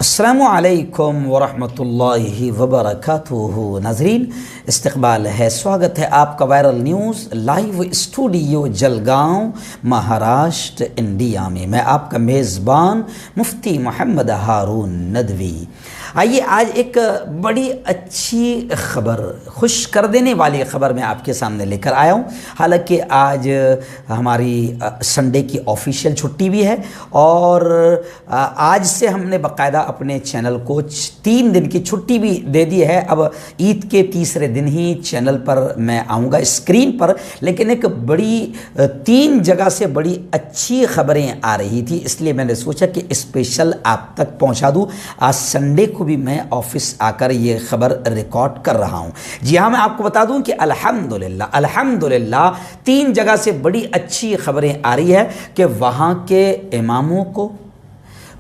अस्सलामु अलैकुम वरहमतुल्लाहि वबरकातुहू। नाज़रीन, इस्तक़बाल है, स्वागत है आपका viral news live studio Jalgaon, Maharashtra, India में। मैं आपका मेज़बान मुफ्ती मोहम्मद हारून नदवी। आइए आज एक बड़ी अच्छी ख़बर, खुश कर देने वाली ख़बर मैं आपके सामने लेकर आया हूँ। हालांकि आज हमारी संडे की ऑफिशियल छुट्टी भी है और आज से हमने बाकायदा अपने चैनल को 3 दिन की छुट्टी भी दे दी है। अब ईद के तीसरे दिन ही चैनल पर मैं आऊँगा स्क्रीन पर, लेकिन एक बड़ी 3 जगह से बड़ी अच्छी ख़बरें आ रही थी, इसलिए मैंने सोचा कि स्पेशल आप तक पहुँचा दूँ। आज संडे को भी मैं ऑफिस आकर ये ख़बर रिकॉर्ड कर रहा हूँ। जी हाँ, मैं आपको बता दूँ कि अल्हम्दुलिल्लाह 3 जगह से बड़ी अच्छी ख़बरें आ रही है कि वहाँ के इमामों को,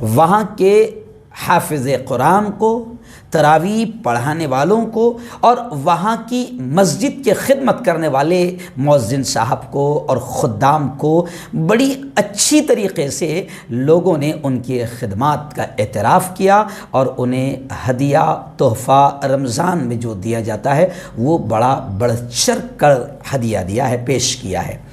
वहाँ के हाफिज़ कुरान को, तरावी पढ़ाने वालों को और वहाँ की मस्जिद के खिदमत करने वाले मौज़िन साहब को और खुद्दाम को बड़ी अच्छी तरीक़े से लोगों ने उनकी खिदमत का एतराफ़ किया और उन्हें हदिया तोहफ़ा रमज़ान में जो दिया जाता है वो बड़ा बढ़ चढ़ कर हदिया दिया है, पेश किया है।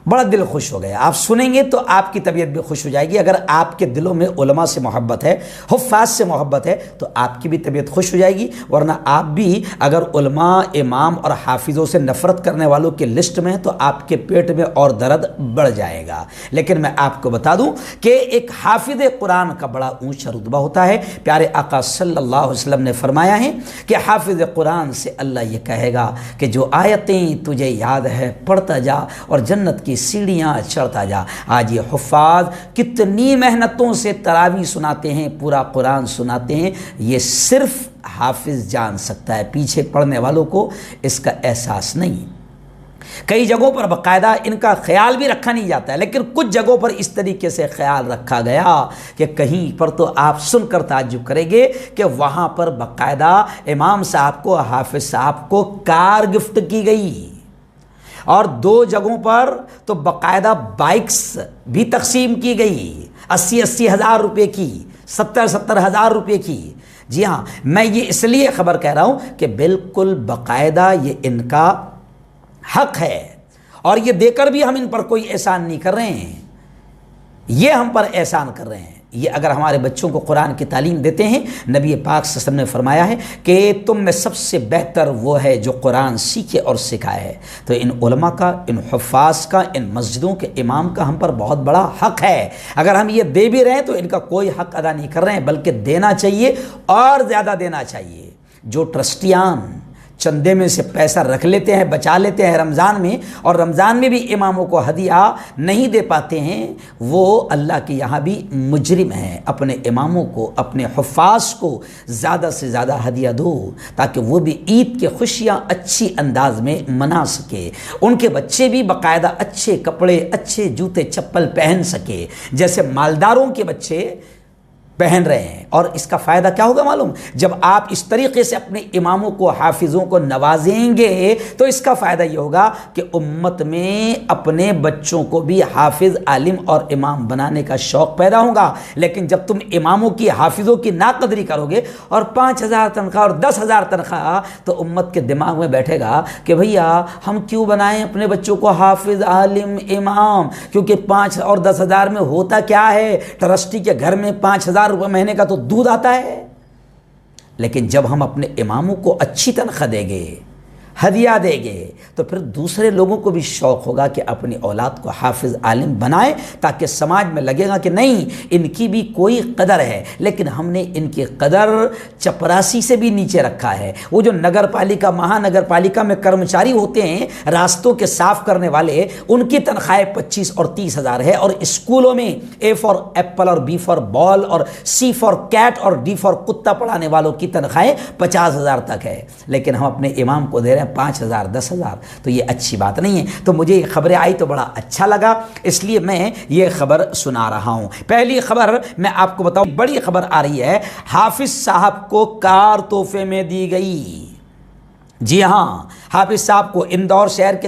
बड़ा दिल खुश हो गया। आप सुनेंगे तो आपकी तबीयत भी खुश हो जाएगी। अगर आपके दिलों में उलमा से मोहब्बत है, हुफ़ाज़ से मोहब्बत है, तो आपकी भी तबीयत खुश हो जाएगी। वरना आप भी अगर उलमा, इमाम और हाफिज़ों से नफ़रत करने वालों की लिस्ट में हैं तो आपके पेट में और दर्द बढ़ जाएगा। लेकिन मैं आपको बता दूं कि एक हाफिज़ कुरान का बड़ा ऊँचा रुतबा होता है। प्यारे आका सल्लल्लाहु अलैहि वसल्लम ने फरमाया है कि हाफिज़ कुरान से अल्लाह ये कहेगा कि जो आयतें तुझे याद है पढ़ता जा और जन्नत की सीढ़ियाँ चढ़ता जा। आज ये हुफ़ाज़ कितनी मेहनतों से तरावी सुनाते हैं, पूरा कुरान सुनाते हैं, ये सिर्फ हाफिज़ जान सकता है, पीछे पढ़ने वालों को इसका एहसास नहीं। कई जगहों पर बाकायदा इनका ख्याल भी रखा नहीं जाता है, लेकिन कुछ जगहों पर इस तरीके से ख्याल रखा गया कि कहीं पर तो आप सुनकर ताज्जुब करेंगे कि वहाँ पर बाकायदा इमाम साहब को, हाफिज़ साहब को कार गिफ्ट की गई और 2 जगहों पर तो बाकायदा बाइक्स भी तकसीम की गई, 80-80 हज़ार रुपये की, 70-70 हज़ार रुपये की। जी हाँ, मैं ये इसलिए ख़बर कह रहा हूँ कि बिल्कुल बाकायदा ये इनका हक़ है और ये देकर भी हम इन पर कोई एहसान नहीं कर रहे हैं, ये हम पर एहसान कर रहे हैं। ये अगर हमारे बच्चों को कुरान की तालीम देते हैं, नबी पाक सल्लल्लाहु अलैहि वसल्लम ने फरमाया है कि तुम में सबसे बेहतर वो है जो कुरान सीखे और सिखाए है। तो इन उलमा का, इन हुफ़ाज़ का, इन मस्जिदों के इमाम का हम पर बहुत बड़ा हक़ है। अगर हम ये दे भी रहे हैं तो इनका कोई हक़ अदा नहीं कर रहे हैं, बल्कि देना चाहिए और ज़्यादा देना चाहिए। जो ट्रस्टियान चंदे में से पैसा रख लेते हैं, बचा लेते हैं रमज़ान में, और रमज़ान में भी इमामों को हदिया नहीं दे पाते हैं, वो अल्लाह के यहाँ भी मुजरिम हैं। अपने इमामों को, अपने हुफ़ाज़ को ज़्यादा से ज़्यादा हदिया दो ताकि वो भी ईद की खुशियाँ अच्छी अंदाज में मना सके, उनके बच्चे भी बाकायदा अच्छे कपड़े, अच्छे जूते चप्पल पहन सके जैसे मालदारों के बच्चे पहन रहे हैं। और इसका फ़ायदा क्या होगा मालूम? जब आप इस तरीक़े से अपने इमामों को, हाफिज़ों को नवाजेंगे तो इसका फ़ायदा ये होगा कि उम्मत में अपने बच्चों को भी हाफिज़, आलिम और इमाम बनाने का शौक़ पैदा होगा। लेकिन जब तुम इमामों की, हाफिज़ों की नाकदरी करोगे और 5,000 तनख्वाह और 10,000 तनख्वाह, तो उम्मत के दिमाग में बैठेगा कि भैया हम क्यों बनाएं अपने बच्चों को हाफिज़, आलिम, इमाम, क्योंकि 5 और 10,000 में होता क्या है? ट्रस्टी के घर में 5,000 रुपये महीने का तो दूध आता है। लेकिन जब हम अपने इमामों को अच्छी तनख्वाह देंगे, हदिया देंगे, तो फिर दूसरे लोगों को भी शौक़ होगा कि अपनी औलाद को हाफिज़, आलिम बनाएं, ताकि समाज में लगेगा कि नहीं, इनकी भी कोई कदर है। लेकिन हमने इनकी कदर चपरासी से भी नीचे रखा है। वो जो नगर पालिका, महानगर पालिका में कर्मचारी होते हैं, रास्तों के साफ़ करने वाले, उनकी तनख्वाहें 25 और 30 हज़ार है। और स्कूलों में A फॉर एप्पल और B फॉर बॉल और C फॉर कैट और D फॉर कुत्ता पढ़ाने वालों की तनख्वाहें 50 हज़ार तक है। लेकिन हम अपने इमाम को दे रहे हैं 5,000, 10,000, तो ये अच्छी बात नहीं है। तो मुझे ये खबरें आई तो बड़ा अच्छा लगा, इसलिए मैं ये खबर सुना रहा हूँ। पहली खबर मैं आपको बताऊँ, बड़ी खबर आ रही है, हाफिज़ साहब को कार तोहफे में दी गई। जी हाँ, हाफिज़ साहब को इंदौर शहर के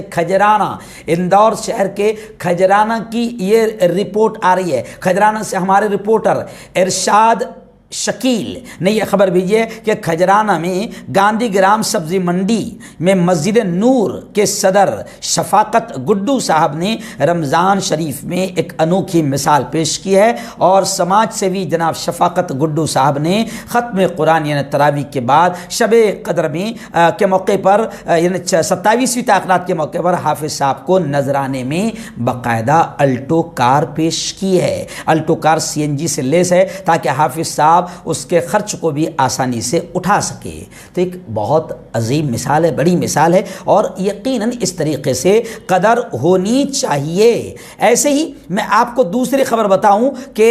खजराना की ये रिपोर्ट आ रही है। खजराना से हमारे रिपोर्टर इरशाद شکیل نے یہ خبر بھیجی ہے کہ کھجرانہ میں گاندھی گرام سبزی منڈی میں مسجد نور کے صدر شفاقت گڈو صاحب نے رمضان شریف میں ایک انوکھی مثال پیش کی ہے، اور سماج سیوی جناب شفاقت گڈو صاحب نے ختم قرآن یعنی تراویح کے بعد شب قدر میں کے موقع پر یعنی 27ویں تعاقلات کے موقع پر حافظ صاحب کو نذرانے میں باقاعدہ الٹو کار پیش کی ہے۔ الٹو کار CNG سے لیس ہے تاکہ حافظ صاحب اس کے خرچ کو بھی آسانی سے اٹھا سکے۔ تو ایک بہت عظیم مثال ہے، بڑی مثال ہے، اور یقیناً اس طریقے سے قدر ہونی چاہیے۔ ایسے ہی میں آپ کو دوسری خبر بتاؤں کہ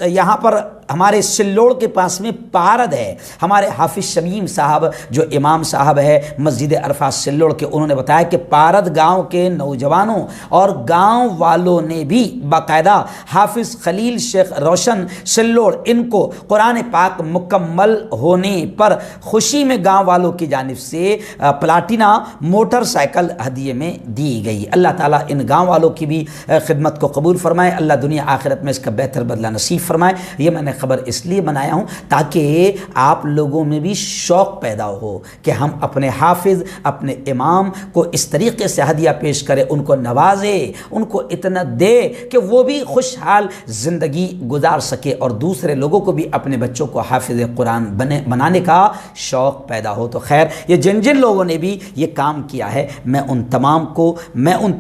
یہاں پر ہمارے سلوڑ کے پاس میں پارد ہے، ہمارے حافظ شمیم صاحب جو امام صاحب ہے مسجد عرفات سلوڑ کے، انہوں نے بتایا کہ پارد گاؤں کے نوجوانوں اور گاؤں والوں نے بھی باقاعدہ حافظ خلیل شیخ روشن سلوڑ ان کو قرآن پاک مکمل ہونے پر خوشی میں گاؤں والوں کی جانب سے پلاٹینا موٹر سائیکل ہدیے میں دی گئی۔ اللہ تعالیٰ ان گاؤں والوں کی بھی خدمت کو قبول فرمائے، اللہ دنیا آخرت میں اس کا بہتر بدلہ نصیب فرمائے۔ یہ میں نے خبر اس لیے بنایا ہوں تاکہ آپ لوگوں میں بھی شوق پیدا ہو کہ ہم اپنے حافظ اپنے امام کو اس طریقے سے ہدیہ پیش کرے، ان کو نوازے، ان کو اتنا دے کہ وہ بھی خوشحال زندگی گزار سکے، اور دوسرے لوگوں کو بھی اپنے بچوں کو حافظ قرآن بنانے کا شوق پیدا ہو۔ تو خیر، یہ جن جن لوگوں نے بھی یہ کام کیا ہے، میں ان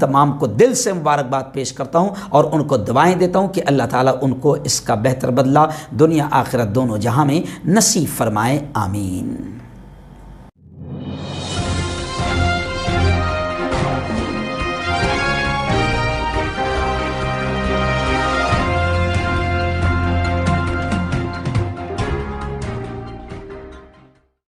تمام کو دل سے مبارکباد پیش کرتا ہوں اور ان کو دعائیں دیتا ہوں کہ اللہ تعالیٰ ان کو اس کا بہتر بدلہ دنیا آخرت دونوں جہاں میں نصیب فرمائے، آمین۔